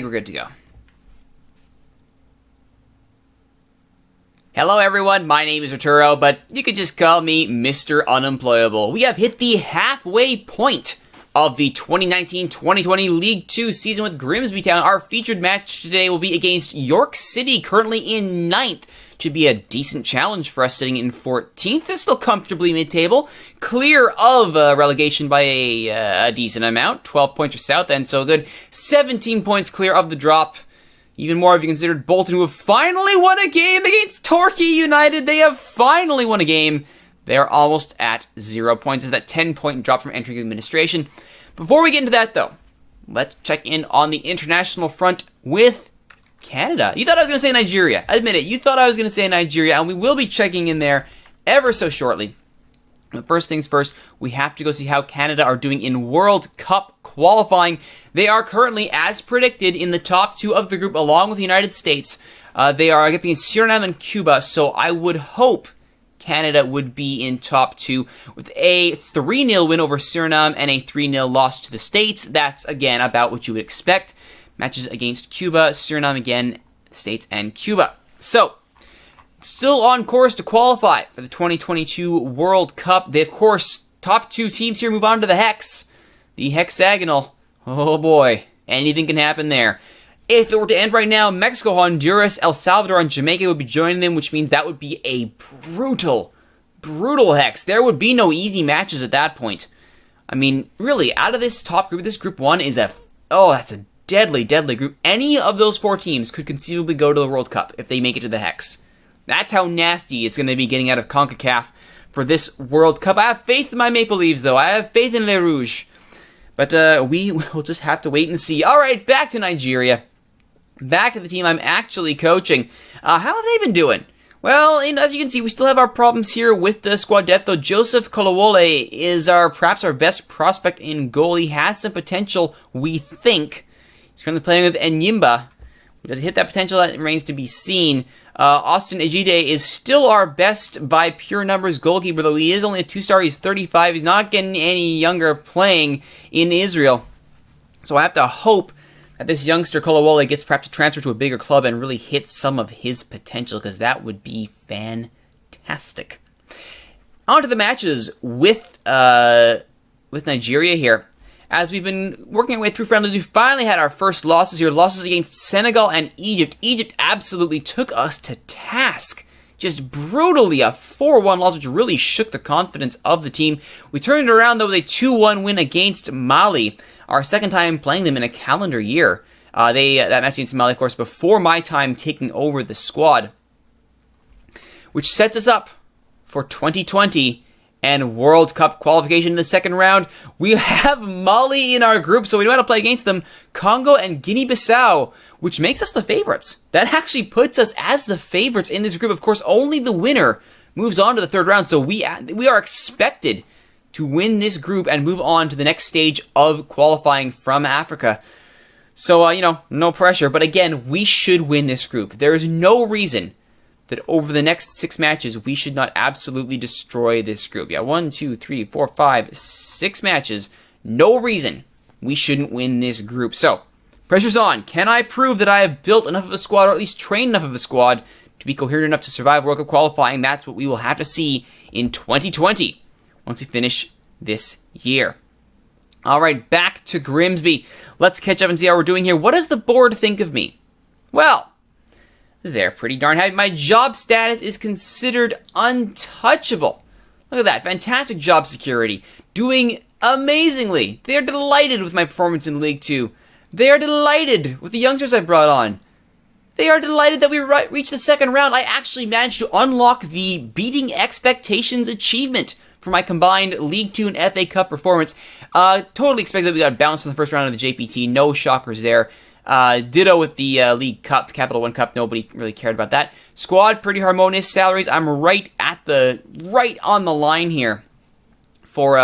We're good to go. Hello everyone, my name is Rituro, but you could just call me Mr. Unemployable. We have hit the halfway point of the 2019-2020 League 2 season with Grimsby Town. Our featured match today will be against York City, currently in 9th. Should be a decent challenge for us sitting in 14th. They're still comfortably mid-table, clear of relegation by a decent amount. 12 points for Southend, so good. 17 points clear of the drop. Even more if you considered Bolton, who have finally won a game against Torquay United. They have finally won a game. They are almost at 0 points. It's that 10-point drop from entering administration. Before we get into that, though, let's check in on the international front with Canada. You thought I was going to say Nigeria. Admit it. You thought I was going to say Nigeria, and we will be checking in there ever so shortly. But first things first, we have to go see how Canada are doing in World Cup qualifying. They are currently, as predicted, in the top 2 of the group, along with the United States. They are against Suriname and Cuba, so I would hope Canada would be in top 2 with a 3-0 win over Suriname and a 3-0 loss to the States. That's, again, about what you would expect. Matches against Cuba, Suriname again, States, and Cuba. So, still on course to qualify for the 2022 World Cup. They, of course, top 2 teams here move on to the Hex. The hexagonal. Oh boy, anything can happen there. If it were to end right now, Mexico, Honduras, El Salvador, and Jamaica would be joining them, which means that would be a brutal, brutal Hex. There would be no easy matches at that point. I mean, really, out of this top group, this Group 1 is that's a deadly, deadly group. Any of those 4 teams could conceivably go to the World Cup if they make it to the Hex. That's how nasty it's going to be getting out of CONCACAF for this World Cup. I have faith in my Maple Leaves, though. I have faith in Les Rouges. But we will just have to wait and see. All right, back to Nigeria. Back to the team I'm actually coaching. How have they been doing? Well, as you can see, we still have our problems here with the squad depth, though. Joseph Kolawole is perhaps our best prospect in goal. He has some potential, we think. He's currently playing with Enyimba. Does he hit that potential? That remains to be seen. Austin Ejide is still our best by pure numbers goalkeeper, though he is only a 2-star. He's 35. He's not getting any younger playing in Israel. So I have to hope that this youngster Kolawole gets perhaps a transfer to a bigger club and really hits some of his potential, because that would be fantastic. On to the matches with Nigeria here. As we've been working our way through friendlies, we finally had our first losses here. Losses against Senegal and Egypt. Egypt absolutely took us to task. Just brutally, a 4-1 loss, which really shook the confidence of the team. We turned it around, though, with a 2-1 win against Mali. Our second time playing them in a calendar year. That match against Mali, of course, before my time taking over the squad. Which sets us up for 2020 and World Cup qualification in the second round. We have Mali in our group, so we know how to play against them. Congo and Guinea-Bissau, which makes us the favorites. That actually puts us as the favorites in this group. Of course, only the winner moves on to the third round, so we are expected to win this group and move on to the next stage of qualifying from Africa. So, no pressure. But again, we should win this group. There is no reason that over the next 6 matches, we should not absolutely destroy this group. Yeah, 1, 2, 3, 4, 5, 6 matches. No reason we shouldn't win this group. So, pressure's on. Can I prove that I have built enough of a squad, or at least trained enough of a squad, to be coherent enough to survive World Cup qualifying? That's what we will have to see in 2020, once we finish this year. All right, back to Grimsby. Let's catch up and see how we're doing here. What does the board think of me? Well, they're pretty darn happy. My job status is considered untouchable. Look at that. Fantastic job security. Doing amazingly. They're delighted with my performance in League 2. They are delighted with the youngsters I brought on. They are delighted that we reached the second round. I actually managed to unlock the beating expectations achievement for my combined League 2 and FA Cup performance. Totally expected that we got bounced from the first round of the JPT. No shockers there. Ditto with the League Cup, the Capital One Cup. Nobody really cared about that. Squad, pretty harmonious. Salaries, I'm right on the line here for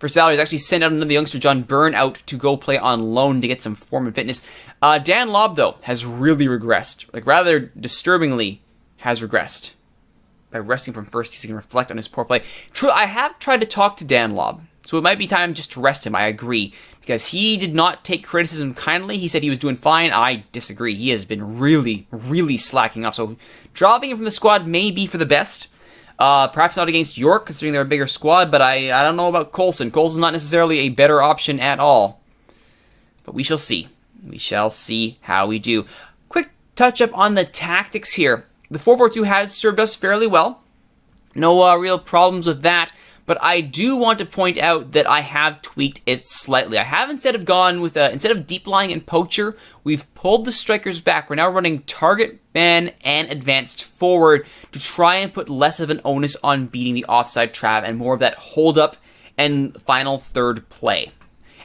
salaries. Actually sent out another youngster, John Byrne, out to go play on loan to get some form and fitness. Dan Lobb, though, has really regressed. Rather disturbingly has regressed. By resting from first, he can reflect on his poor play. True, I have tried to talk to Dan Lobb. So it might be time just to rest him, I agree. Because he did not take criticism kindly. He said he was doing fine. I disagree. He has been really, really slacking off. So dropping him from the squad may be for the best. Perhaps not against York, considering they're a bigger squad, but I don't know about Coulson. Coulson's not necessarily a better option at all. But we shall see. We shall see how we do. Quick touch-up on the tactics here. The 4-4-2 has served us fairly well. No real problems with that. But I do want to point out that I have tweaked it slightly. I have instead of deep lying and poacher, we've pulled the strikers back. We're now running target man and advanced forward to try and put less of an onus on beating the offside trap and more of that hold up and final third play.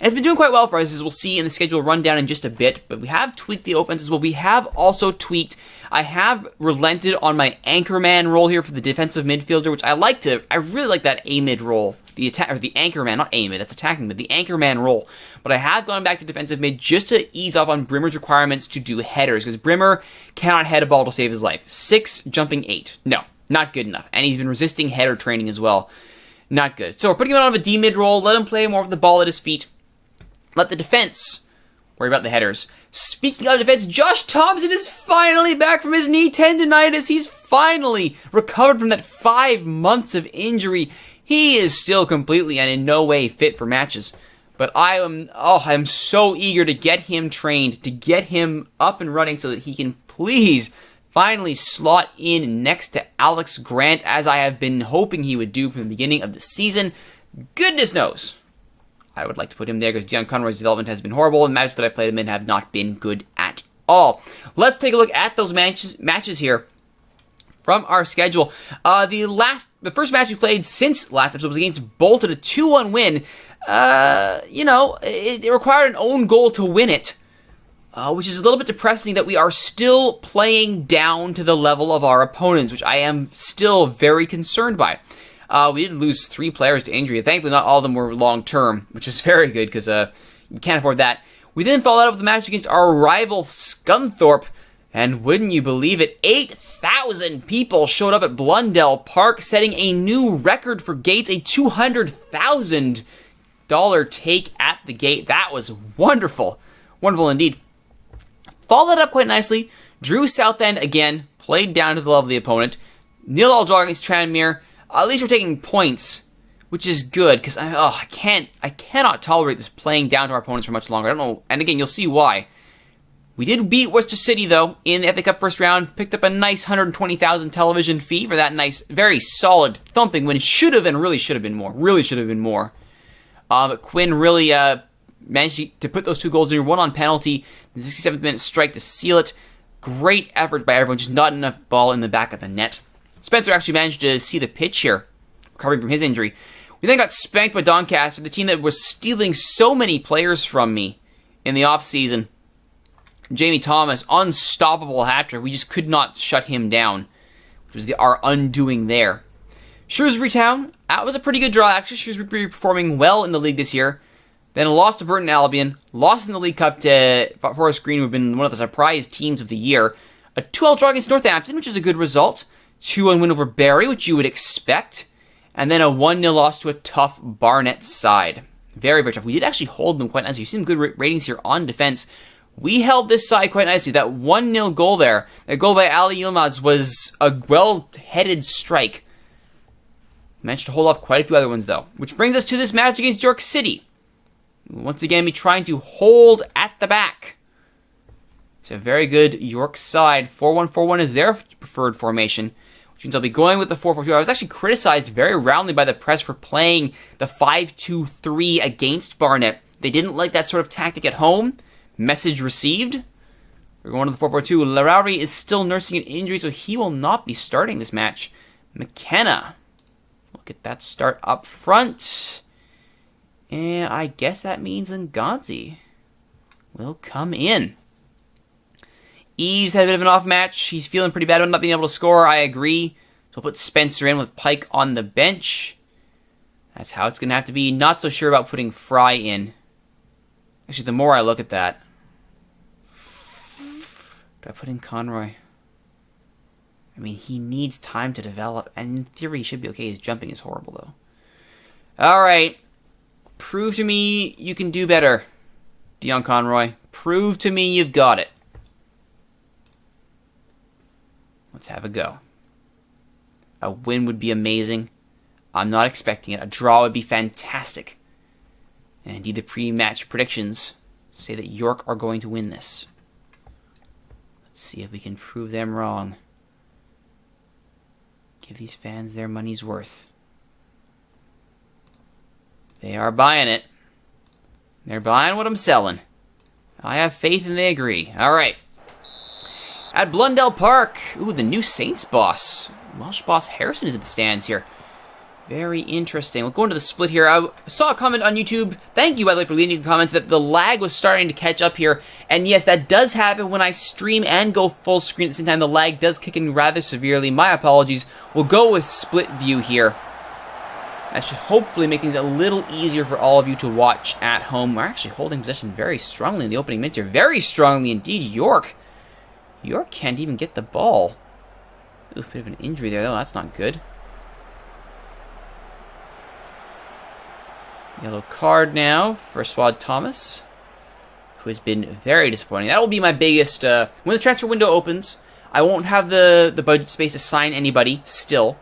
And it's been doing quite well for us, as we'll see in the schedule rundown in just a bit, but we have tweaked the offense as well. We have also tweaked, I have relented on my anchorman role here for the defensive midfielder, which I really like that A-mid role. The anchorman, not A-mid, that's attacking mid, the anchorman role. But I have gone back to defensive mid just to ease off on Brimmer's requirements to do headers, because Brimmer cannot head a ball to save his life. 6, jumping 8. No, not good enough. And he's been resisting header training as well. Not good. So we're putting him out of a D-mid role, let him play more of the ball at his feet. Let the defense worry about the headers. Speaking of defense, Josh Thompson is finally back from his knee tendonitis. He's finally recovered from that 5 months of injury. He is still completely and in no way fit for matches. But I'm so eager to get him trained, to get him up and running so that he can please finally slot in next to Alex Grant, as I have been hoping he would do from the beginning of the season. Goodness knows I would like to put him there, because Dion Conroy's development has been horrible, and matches that I played him in have not been good at all. Let's take a look at those matches here from our schedule. The first match we played since last episode was against Bolton, a 2-1 win. It required an own goal to win it, which is a little bit depressing that we are still playing down to the level of our opponents, which I am still very concerned by. We did lose 3 players to injury. Thankfully, not all of them were long-term, which is very good, because you can't afford that. We then followed up with the match against our rival Scunthorpe, and wouldn't you believe it, 8,000 people showed up at Blundell Park, setting a new record for gates, a $200,000 take at the gate. That was wonderful. Wonderful indeed. Followed up quite nicely. Drew Southend again, played down to the level of the opponent. 0-0 draw against Tranmere. At least we're taking points, which is good, because I cannot tolerate this playing down to our opponents for much longer. I don't know, and again, you'll see why. We did beat Worcester City, though, in the FA Cup first round. Picked up a nice 120,000 television fee for that nice, very solid thumping win. Should have and really should have been more. Really should have been more. But Quinn really managed to put those 2 goals in. One on penalty, the 67th minute strike to seal it. Great effort by everyone, just not enough ball in the back of the net. Spencer actually managed to see the pitch here, recovering from his injury. We then got spanked by Doncaster, the team that was stealing so many players from me in the offseason. Jamie Thomas, unstoppable hat-trick. We just could not shut him down, which was our undoing there. Shrewsbury Town, that was a pretty good draw, actually. Shrewsbury performing well in the league this year. Then a loss to Burton Albion, lost in the League Cup to Forest Green, who have been one of the surprise teams of the year. A 2-0 draw against Northampton, which is a good result. 2-1 win over Barry, which you would expect. And then a 1-0 loss to a tough Barnet side. Very, very tough. We did actually hold them quite nicely. You see some good ratings here on defense. We held this side quite nicely. That 1-0 goal there, that goal by Ali Yilmaz, was a well-headed strike. Managed to hold off quite a few other ones, though. Which brings us to this match against York City. We'll once again be trying to hold at the back. It's a very good York side. 4-1-4-1 is their preferred formation, which means I'll be going with the 4-4-2. I was actually criticized very roundly by the press for playing the 5-2-3 against Barnet. They didn't like that sort of tactic at home. Message received. We're going to the 4-4-2. Larauri is still nursing an injury, so he will not be starting this match. McKenna will get that start up front. And I guess that means Nganzi will come in. Eves had a bit of an off match. He's feeling pretty bad about not being able to score. I agree. So we'll put Spencer in with Pike on the bench. That's how it's going to have to be. Not so sure about putting Fry in. Actually, the more I look at that. Do I put in Conroy? I mean, he needs time to develop. And in theory, he should be okay. His jumping is horrible, though. All right. Prove to me you can do better, Dion Conroy. Prove to me you've got it. Let's have a go. A win would be amazing. I'm not expecting it. A draw would be fantastic. And indeed, the pre-match predictions say that York are going to win this. Let's see if we can prove them wrong. Give these fans their money's worth. They are buying it. They're buying what I'm selling. I have faith and they agree. All right. At Blundell Park. Ooh, the new Saints boss. Welsh boss Harrison is at the stands here. Very interesting. We'll go into the split here. I saw a comment on YouTube. Thank you, by the way, for leaving the comments that the lag was starting to catch up here. And yes, that does happen when I stream and go full screen at the same time. The lag does kick in rather severely. My apologies. We'll go with split view here. That should hopefully make things a little easier for all of you to watch at home. We're actually holding possession very strongly in the opening minutes here. Very strongly indeed. York can't even get the ball. Ooh, a bit of an injury there, though. That's not good. Yellow card now for Swad Thomas, who has been very disappointing. That will be my biggest... when the transfer window opens, I won't have the budget space to sign anybody still.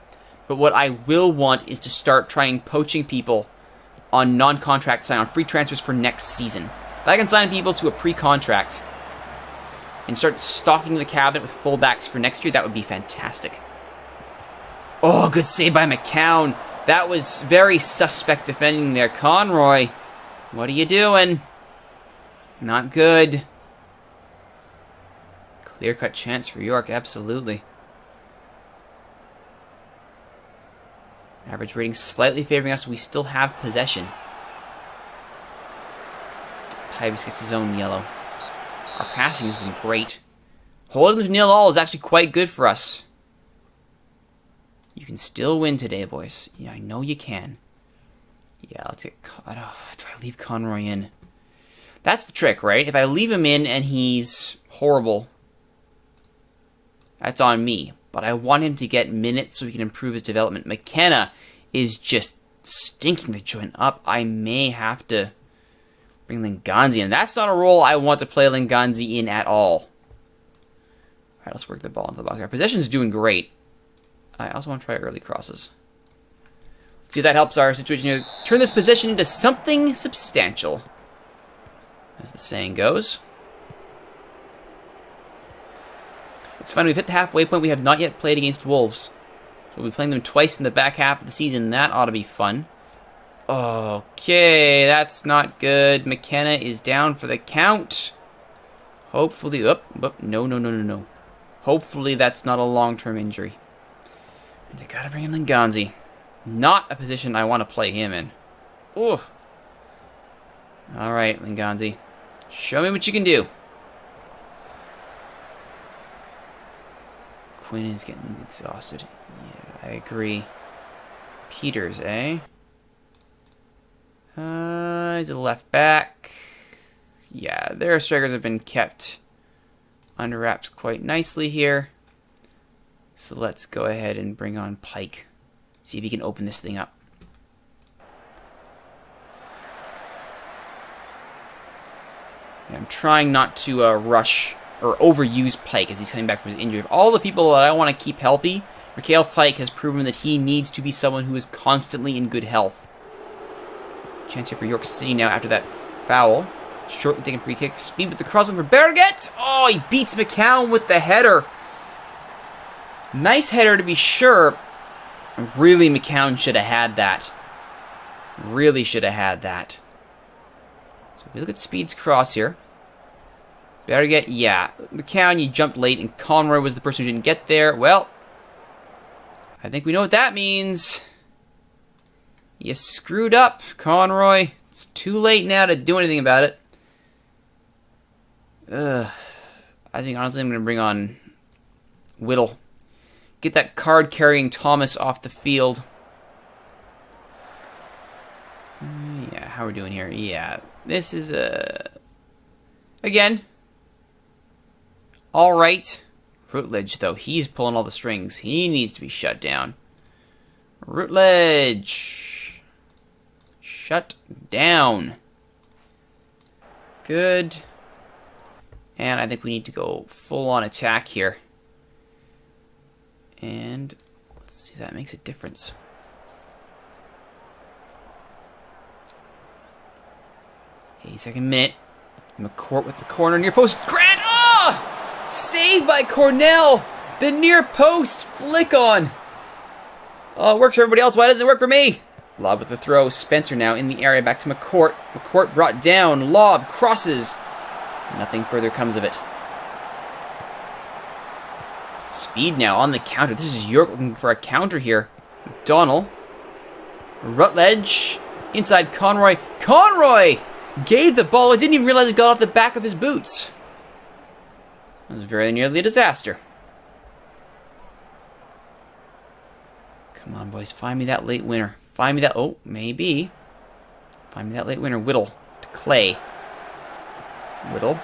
But what I will want is to start trying poaching people on non-contract sign, on free transfers for next season. If I can sign people to a pre-contract and start stocking the cabinet with fullbacks for next year, that would be fantastic. Oh, good save by McCown. That was very suspect defending there. Conroy, what are you doing? Not good. Clear-cut chance for York, absolutely. Average rating slightly favoring us. We still have possession. Pybus gets his own yellow. Our passing has been great. Holding to 0-0 is actually quite good for us. You can still win today, boys. Yeah, I know you can. Yeah, let's get... Oh, do I leave Conroy in? That's the trick, right? If I leave him in and he's horrible, that's on me. But I want him to get minutes so he can improve his development. McKenna is just stinking the joint up. I may have to bring Linganzi in. That's not a role I want to play Linganzi in at all. All right, let's work the ball into the box. Our possession's doing great. I also want to try early crosses. Let's see if that helps our situation here. Turn this possession into something substantial, as the saying goes. It's fun, we've hit the halfway point. We have not yet played against Wolves. We'll be playing them twice in the back half of the season. That ought to be fun. Okay, that's not good. McKenna is down for the count. Hopefully, no. Hopefully that's not a long-term injury. They gotta bring in Linganzi. Not a position I want to play him in. Oof. Alright, Linganzi. Show me what you can do. Quinn is getting exhausted. Yeah, I agree. Peters, eh? He's a left back. Yeah, their strikers have been kept under wraps quite nicely here. So let's go ahead and bring on Pike. See if he can open this thing up. I'm trying not to rush or overuse Pike as he's coming back from his injury. Of all the people that I want to keep healthy, Mikhail Pike has proven that he needs to be someone who is constantly in good health. Chance here for York City now after that foul. Shortly taken free kick. Speed with the crossing for Berget. Oh, he beats McCown with the header. Nice header to be sure. Really, McCown should have had that. Really should have had that. So if we look at Speed's cross here. Berget, yeah. McCown, you jumped late, and Conroy was the person who didn't get there. Well, I think we know what that means. You screwed up, Conroy. It's too late now to do anything about it. I think, honestly, I'm going to bring on Whittle. Get that card-carrying Thomas off the field. Yeah, how are we doing here? Yeah, this is, again, all right. Routledge, though, he's pulling all the strings. He needs to be shut down. Routledge. shut down. Good. And I think we need to go full-on attack here. And let's see if that makes a difference. 82nd minute. McCourt with the corner near post. Grant! Oh! Saved by Cornell! The near post flick on. Oh, it works for everybody else. Why doesn't it work for me? Lob with the throw. Spencer now in the area. Back to McCourt. McCourt brought down. Lob. Crosses. Nothing further comes of it. Speed now on the counter. This is York looking for a counter here. McDonald. Rutledge. Inside Conroy. Conroy gave the ball. I didn't even realize it got off the back of his boots. That was very nearly a disaster. Come on, boys. Find me that late winner. Find me that... Oh, maybe. Find me that late winner. Whittle to Clay. Whittle.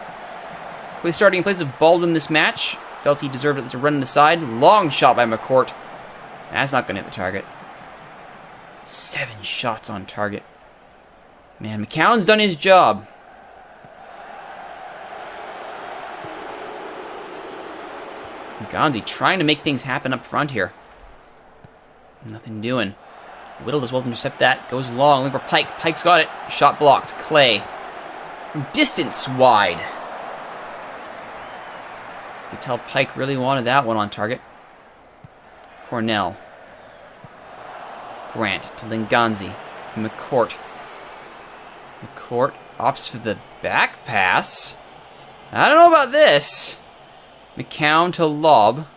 Clay starting in place of Baldwin this match. Felt he deserved it to run on the side. Long shot by McCourt. That's not going to hit the target. 7 shots on target. Man, McCown's done his job. Gonzi trying to make things happen up front here. Nothing doing. Whittle does well to intercept that. Goes long. Looking for Pike. Pike's got it. Shot blocked. Clay. From distance wide. You tell Pike really wanted that one on target. Cornell. Grant to Linganzi. McCourt. McCourt opts for the back pass. I don't know about this. McCown to Lob.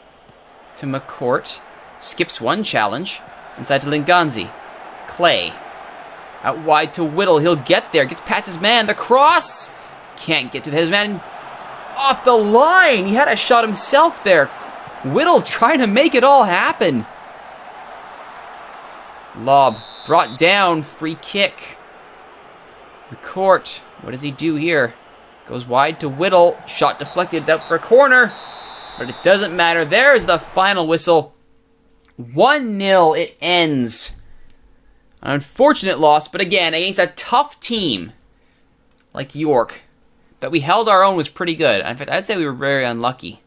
To McCourt. Skips one challenge. Inside to Linganzi. Clay. Out wide to Whittle. He'll get there. Gets past his man. The cross. Can't get to his man. Off the line. He had a shot himself there. Whittle trying to make it all happen. Lob. Brought down. Free kick. McCourt. What does he do here? Goes wide to Whittle. Shot deflected. It's out for a corner. But it doesn't matter. There's the final whistle. 1-0 it ends. An unfortunate loss, but again, against a tough team like York, that we held our own was pretty good. In fact, I'd say we were very unlucky.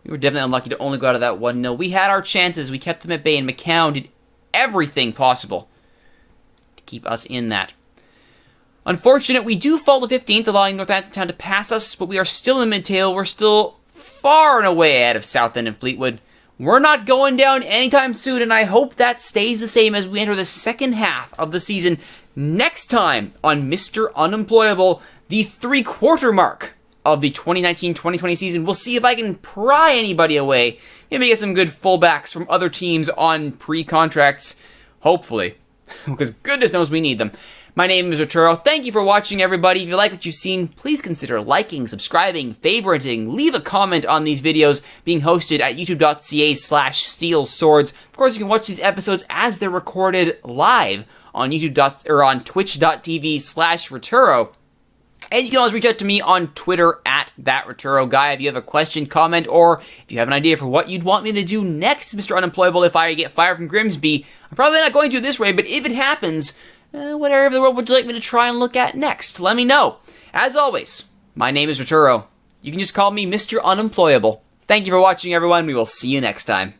We were definitely unlucky to only go out of that 1-0. We had our chances. We kept them at bay, and McCown did everything possible to keep us in that. Unfortunate, we do fall to 15th, allowing Northampton to pass us, but we are still in mid-table. We're still far and away ahead of Southend and Fleetwood. We're not going down anytime soon, and I hope that stays the same as we enter the second half of the season. Next time on Mr. Unemployable, the 3/4 mark of the 2019-2020 season. We'll see if I can pry anybody away. Maybe get some good fullbacks from other teams on pre-contracts. Hopefully. Because goodness knows we need them. My name is Rituro. Thank you for watching, everybody. If you like what you've seen, please consider liking, subscribing, favoriting, leave a comment on these videos being hosted at youtube.ca/steelswords. Of course, you can watch these episodes as they're recorded live on on twitch.tv/Rituro. And you can always reach out to me on Twitter at @ThatRituroGuy if you have a question, comment, or if you have an idea for what you'd want me to do next, Mr. Unemployable, if I get fired from Grimsby. I'm probably not going to this way, but if it happens, what area of the world would you like me to try and look at next? Let me know. As always, my name is Rituro. You can just call me Mr. Unemployable. Thank you for watching, everyone. We will see you next time.